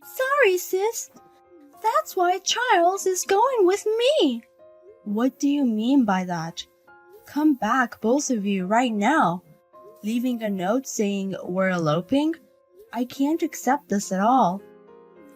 Sorry, sis. That's why Charles is going with me. What do you mean by that? Come back, both of you, right now. Leaving a note saying we're eloping? I can't accept this at all.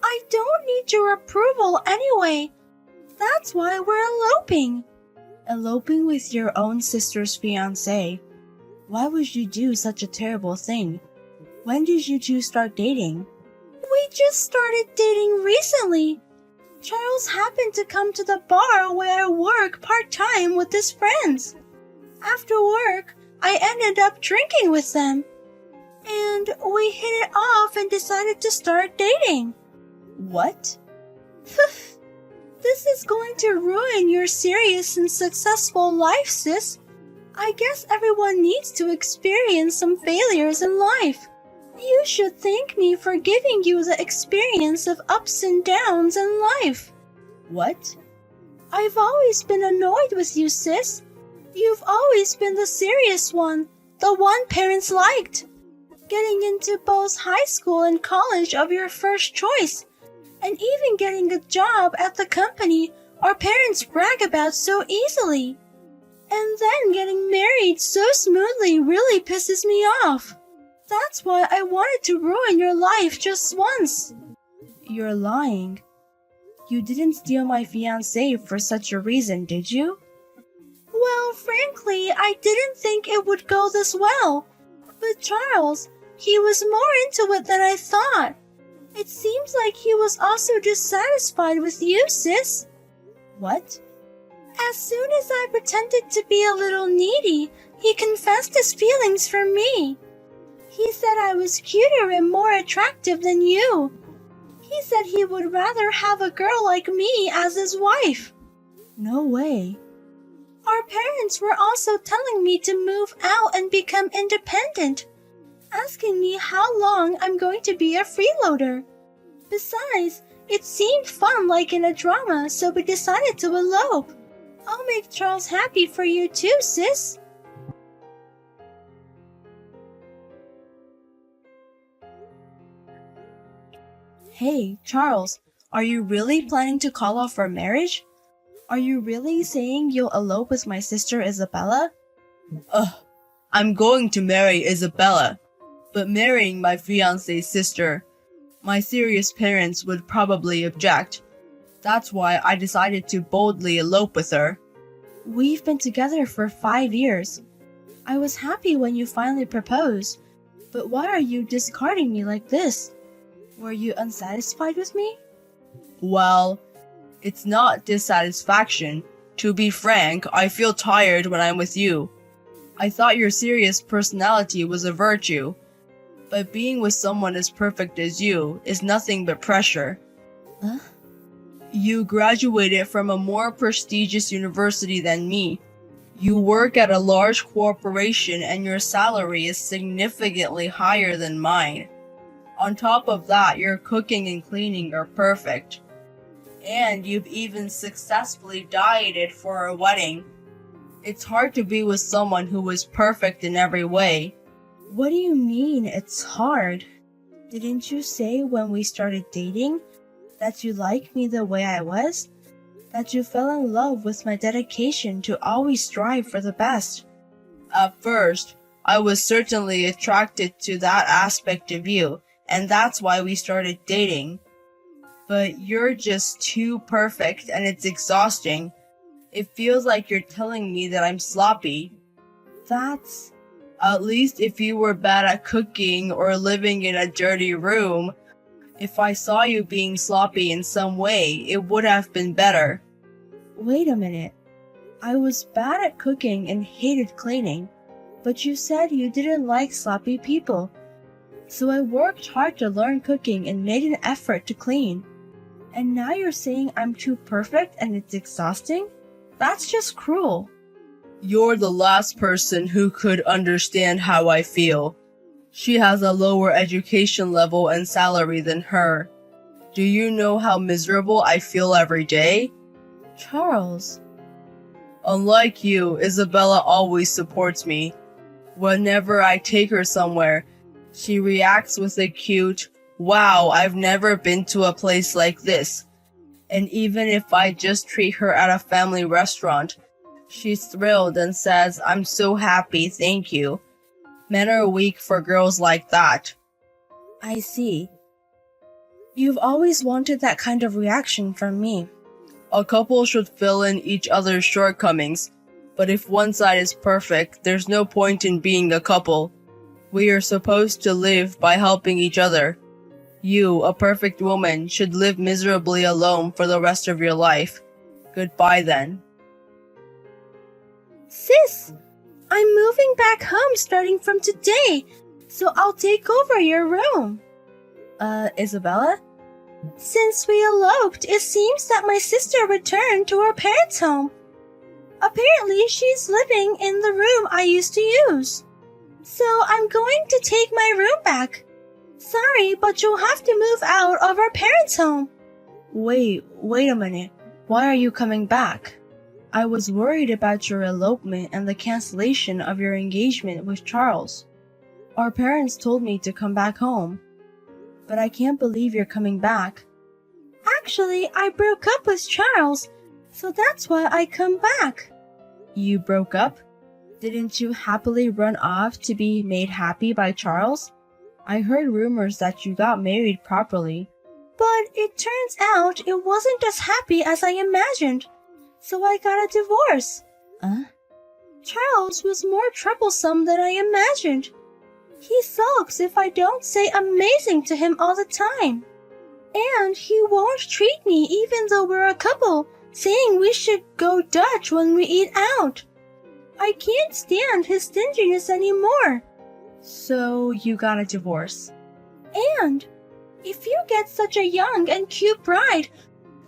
I don't need your approval anyway. That's why we're eloping. Eloping with your own sister's fiancé. Why would you do such a terrible thing? When did you two start dating? We just started dating recently. Charles happened to come to the bar where I work part-time with his friends. After work, I ended up drinking with them. And we hit it off and decided to start dating. What? This is going to ruin your serious and successful life, sis. I guess everyone needs to experience some failures in life. You should thank me for giving you the experience of ups and downs in life. What? I've always been annoyed with you, sis. You've always been the serious one, the one parents liked. Getting into both high school and college of your first choice, and even getting a job at the company our parents brag about so easily. And then getting married so smoothly really pisses me off. That's why I wanted to ruin your life just once. You're lying. You didn't steal my fiancé for such a reason, did you? Well, frankly, I didn't think it would go this well. But Charles, he was more into it than I thought. It seems like he was also dissatisfied with you, sis. What? As soon as I pretended to be a little needy, he confessed his feelings for me. He said I was cuter and more attractive than you. He said he would rather have a girl like me as his wife. No way. Our parents were also telling me to move out and become independent, asking me how long I'm going to be a freeloader. Besides, it seemed fun like in a drama, so we decided to elope. I'll make Charles happy for you too, sis. Hey, Charles, are you really planning to call off our marriage? Are you really saying you'll elope with my sister Isabella? I'm going to marry Isabella, but marrying my fiancé's sister, my serious parents would probably object. That's why I decided to boldly elope with her. We've been together for 5 years. I was happy when you finally proposed, but why are you discarding me like this? Were you unsatisfied with me? Well, it's not dissatisfaction. To be frank, I feel tired when I'm with you. I thought your serious personality was a virtue, but being with someone as perfect as you is nothing but pressure. Huh? You graduated from a more prestigious university than me. You work at a large corporation and your salary is significantly higher than mine. On top of that, your cooking and cleaning are perfect. And you've even successfully dieted for a wedding. It's hard to be with someone who is perfect in every way. What do you mean it's hard? Didn't you say when we started dating that you liked me the way I was? That you fell in love with my dedication to always strive for the best? At first, I was certainly attracted to that aspect of you, and that's why we started dating. But you're just too perfect and it's exhausting. It feels like you're telling me that I'm sloppy. That's... At least if you were bad at cooking or living in a dirty room, if I saw you being sloppy in some way, it would have been better. Wait a minute. I was bad at cooking and hated cleaning, but you said you didn't like sloppy people. So I worked hard to learn cooking and made an effort to clean. And now you're saying I'm too perfect and it's exhausting? That's just cruel. You're the last person who could understand how I feel. She has a lower education level and salary than her. Do you know how miserable I feel every day? Charles. Unlike you, Isabella always supports me. Whenever I take her somewhere, she reacts with a cute, Wow, I've never been to a place like this. And even if I just treat her at a family restaurant, she's thrilled and says, I'm so happy, thank you. Men are weak for girls like that. I see. You've always wanted that kind of reaction from me. A couple should fill in each other's shortcomings, but if one side is perfect, there's no point in being a couple. We are supposed to live by helping each other. You, a perfect woman, should live miserably alone for the rest of your life. Goodbye then. Sis, I'm moving back home starting from today, so I'll take over your room. Isabella? Since we eloped, it seems that my sister returned to her parents' home. Apparently, she's living in the room I used to use. So I'm going to take my room back. Sorry, but you'll have to move out of our parents' home. Wait a minute. Why are you coming back? I was worried about your elopement and the cancellation of your engagement with Charles. Our parents told me to come back home. But I can't believe you're coming back. Actually, I broke up with Charles, so that's why I come back. You broke up? Didn't you happily run off to be made happy by Charles? I heard rumors that you got married properly. But it turns out it wasn't as happy as I imagined, so I got a divorce. Charles was more troublesome than I imagined. He sulks if I don't say amazing to him all the time. And he won't treat me even though we're a couple, saying we should go Dutch when we eat out. I can't stand his stinginess anymore. So you got a divorce. And if you get such a young and cute bride,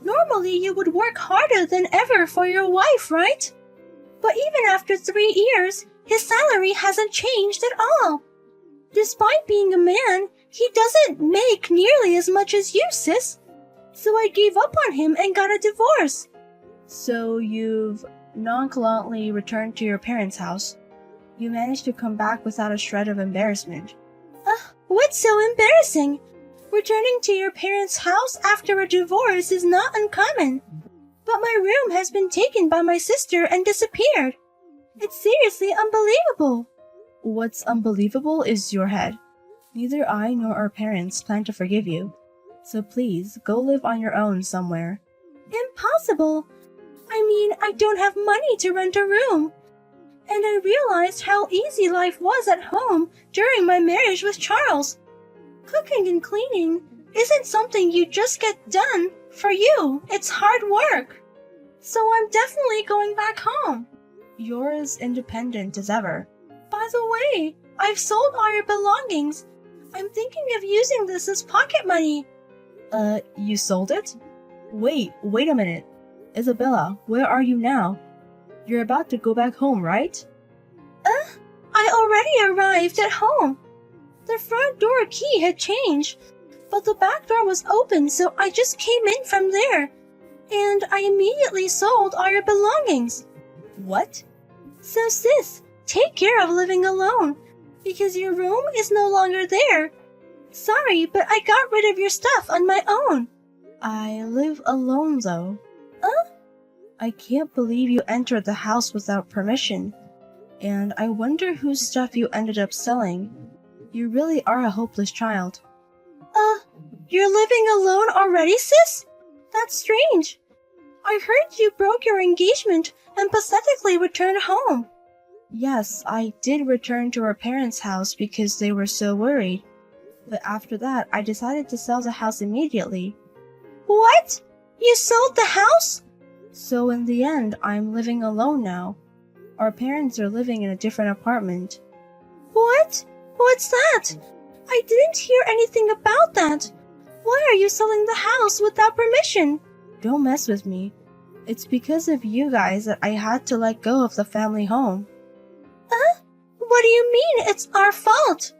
normally you would work harder than ever for your wife, right? But even after 3 years, his salary hasn't changed at all. Despite being a man, he doesn't make nearly as much as you, sis. So I gave up on him and got a divorce. So you've nonchalantly returned to your parents' house. You managed to come back without a shred of embarrassment. What's so embarrassing? Returning to your parents' house after a divorce is not uncommon. But my room has been taken by my sister and disappeared. It's seriously unbelievable. What's unbelievable is your head. Neither I nor our parents plan to forgive you. So please, go live on your own somewhere. Impossible! I mean, I don't have money to rent a room. And I realized how easy life was at home during my marriage with Charles. Cooking and cleaning isn't something you just get done for you. It's hard work. So I'm definitely going back home. You're as independent as ever. By the way, I've sold all your belongings. I'm thinking of using this as pocket money. You sold it? Wait a minute. Isabella, where are you now? You're about to go back home, right? I already arrived at home. The front door key had changed, but the back door was open, so I just came in from there. And I immediately sold all your belongings. What? So sis, take care of living alone, because your room is no longer there. Sorry, but I got rid of your stuff on my own. I live alone, though. I can't believe you entered the house without permission. And I wonder whose stuff you ended up selling. You really are a hopeless child. You're living alone already, sis? That's strange. I heard you broke your engagement and pathetically returned home. Yes, I did return to our parents' house because they were so worried. But after that, I decided to sell the house immediately. What? You sold the house? So in the end, I'm living alone now. Our parents are living in a different apartment. What? What's that? I didn't hear anything about that. Why are you selling the house without permission? Don't mess with me. It's because of you guys that I had to let go of the family home. What do you mean it's our fault?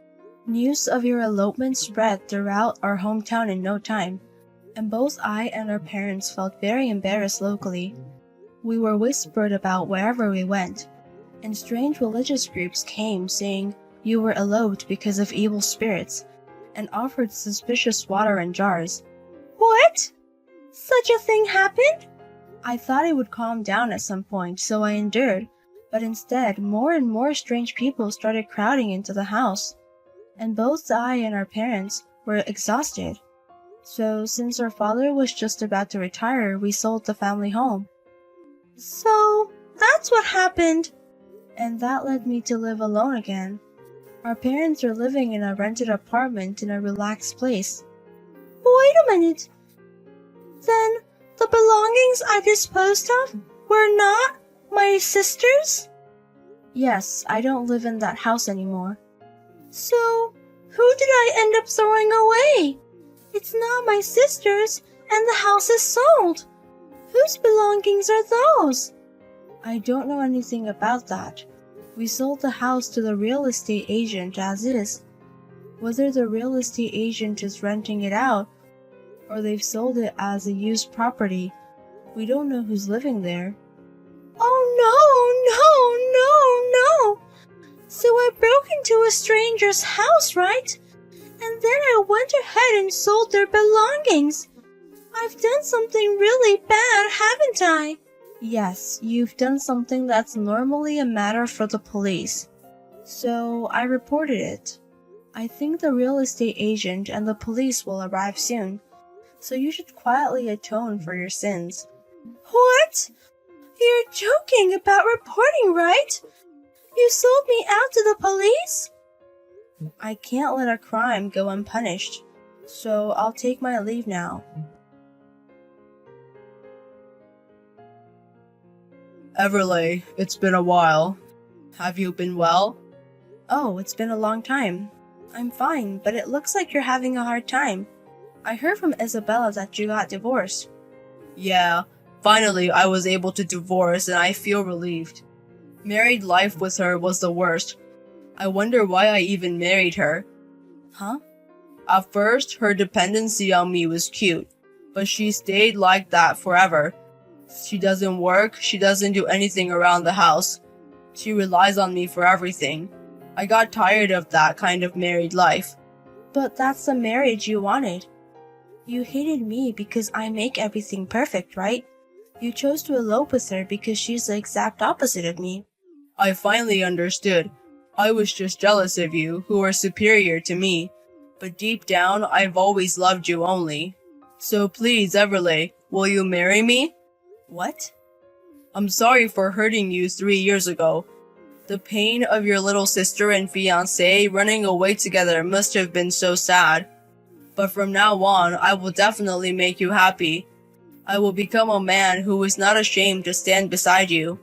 News of your elopement spread throughout our hometown in no time, and both I and our parents felt very embarrassed locally. We were whispered about wherever we went, and strange religious groups came saying you were eloped because of evil spirits, and offered suspicious water in jars. What? Such a thing happened? I thought it would calm down at some point, so I endured. But instead, more and more strange people started crowding into the house. And both I and our parents were exhausted. So, since our father was just about to retire, we sold the family home. So, that's what happened. And that led me to live alone again. Our parents are living in a rented apartment in a relaxed place. Wait a minute. Then, the belongings I disposed of were not my sister's? Yes, I don't live in that house anymore. So, who did I end up throwing away? It's not my sister's, and the house is sold. Whose belongings are those? I don't know anything about that. We sold the house to the real estate agent as is. Whether the real estate agent is renting it out, or they've sold it as a used property, we don't know who's living there. Oh no! So I broke into a stranger's house, right? And then I went ahead and sold their belongings. I've done something really bad, haven't I? Yes, you've done something that's normally a matter for the police. So I reported it. I think the real estate agent and the police will arrive soon. So you should quietly atone for your sins. What? You're joking about reporting, right? You sold me out to the police? I can't let a crime go unpunished, so I'll take my leave now. Everleigh, it's been a while. Have you been well? Oh, it's been a long time. I'm fine, but it looks like you're having a hard time. I heard from Isabella that you got divorced. Yeah, finally I was able to divorce and I feel relieved. Married life with her was the worst. I wonder why I even married her. Huh? At first, her dependency on me was cute, but she stayed like that forever. She doesn't work, she doesn't do anything around the house. She relies on me for everything. I got tired of that kind of married life. But that's the marriage you wanted. You hated me because I make everything perfect, right? You chose to elope with her because she's the exact opposite of me. I finally understood. I was just jealous of you, who are superior to me. But deep down, I've always loved you only. So please, Everleigh, will you marry me? What? I'm sorry for hurting you 3 years ago. The pain of your little sister and fiancé running away together must have been so sad. But from now on, I will definitely make you happy. I will become a man who is not ashamed to stand beside you.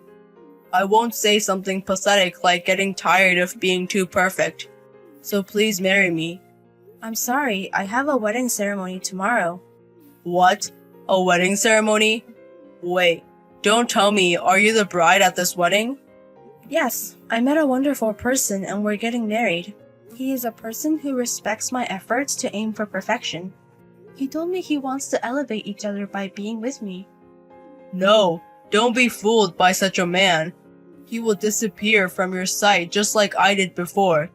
I won't say something pathetic like getting tired of being too perfect. So please marry me. I'm sorry, I have a wedding ceremony tomorrow. What? A wedding ceremony? Wait, don't tell me, are you the bride at this wedding? Yes, I met a wonderful person and we're getting married. He is a person who respects my efforts to aim for perfection. He told me he wants to elevate each other by being with me. No, don't be fooled by such a man. He will disappear from your sight just like I did before.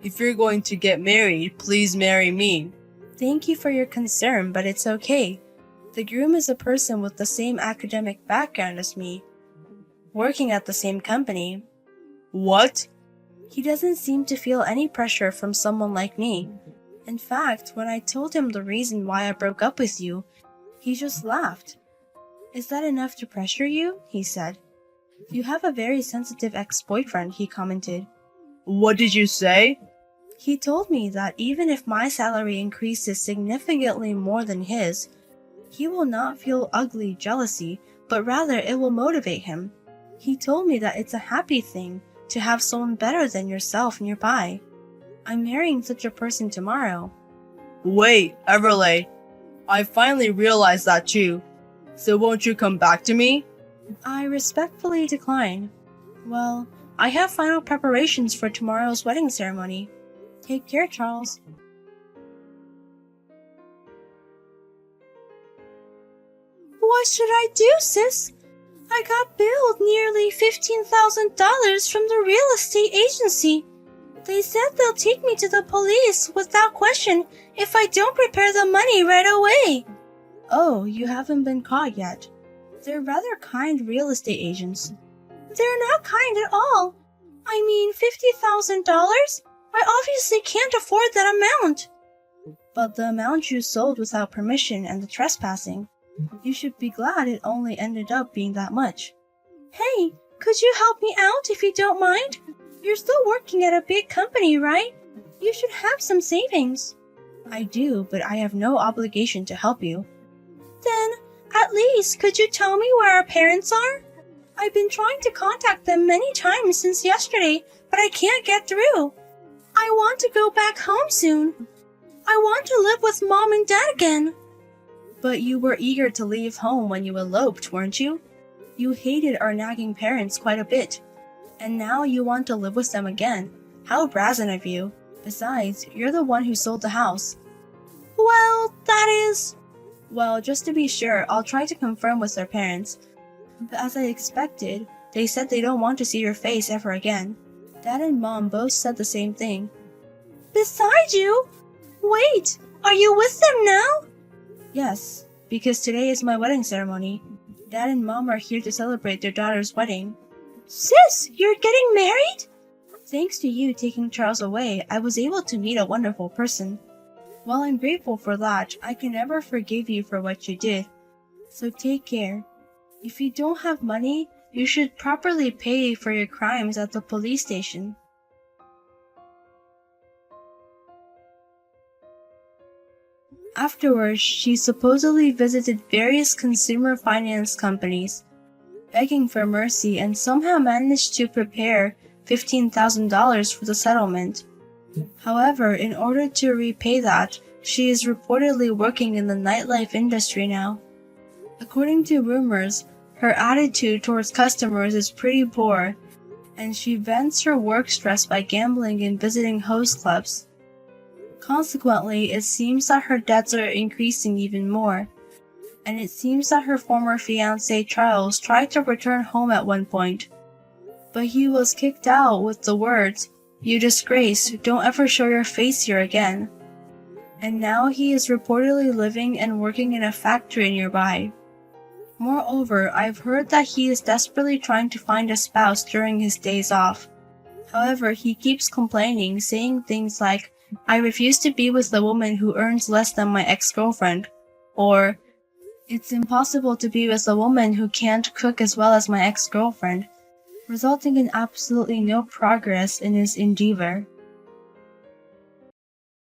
If you're going to get married, please marry me. Thank you for your concern, but it's okay. The groom is a person with the same academic background as me, working at the same company. What? He doesn't seem to feel any pressure from someone like me. In fact, when I told him the reason why I broke up with you, he just laughed. Is that enough to pressure you? He said. You have a very sensitive ex-boyfriend, he commented. What did you say? He told me that even if my salary increases significantly more than his, he will not feel ugly jealousy, but rather it will motivate him. He told me that it's a happy thing to have someone better than yourself nearby. I'm marrying such a person tomorrow. Wait, Everleigh. I finally realized that too. So won't you come back to me? I respectfully decline. Well, I have final preparations for tomorrow's wedding ceremony. Take care, Charles. What should I do, sis? I got billed nearly $15,000 from the real estate agency. They said they'll take me to the police without question if I don't prepare the money right away. Oh, you haven't been caught yet. They're rather kind real estate agents. They're not kind at all. I mean, $50,000? I obviously can't afford that amount. But the amount you sold without permission and the trespassing, you should be glad it only ended up being that much. Hey, could you help me out if you don't mind? You're still working at a big company, right? You should have some savings. I do, but I have no obligation to help you. Then, at least, could you tell me where our parents are? I've been trying to contact them many times since yesterday, but I can't get through. I want to go back home soon. I want to live with Mom and Dad again. But you were eager to leave home when you eloped, weren't you? You hated our nagging parents quite a bit. And now you want to live with them again. How brazen of you. Besides, you're the one who sold the house. Well, Well, just to be sure, I'll try to confirm with their parents. But as I expected, they said they don't want to see your face ever again. Dad and Mom both said the same thing. Besides you? Wait, are you with them now? Yes, because today is my wedding ceremony. Dad and Mom are here to celebrate their daughter's wedding. Sis, you're getting married? Thanks to you taking Charles away, I was able to meet a wonderful person. While I'm grateful for that, I can never forgive you for what you did. So take care. If you don't have money, you should properly pay for your crimes at the police station. Afterwards, she supposedly visited various consumer finance companies, begging for mercy, and somehow managed to prepare $15,000 for the settlement. However, in order to repay that, she is reportedly working in the nightlife industry now. According to rumors, her attitude towards customers is pretty poor, and she vents her work stress by gambling and visiting host clubs. Consequently, it seems that her debts are increasing even more, and it seems that her former fiancé Charles tried to return home at one point, but he was kicked out with the words, "You disgrace, don't ever show your face here again." And now he is reportedly living and working in a factory nearby. Moreover, I've heard that he is desperately trying to find a spouse during his days off. However, he keeps complaining, saying things like, "I refuse to be with a woman who earns less than my ex-girlfriend," or, "It's impossible to be with a woman who can't cook as well as my ex-girlfriend," resulting in absolutely no progress in his endeavor.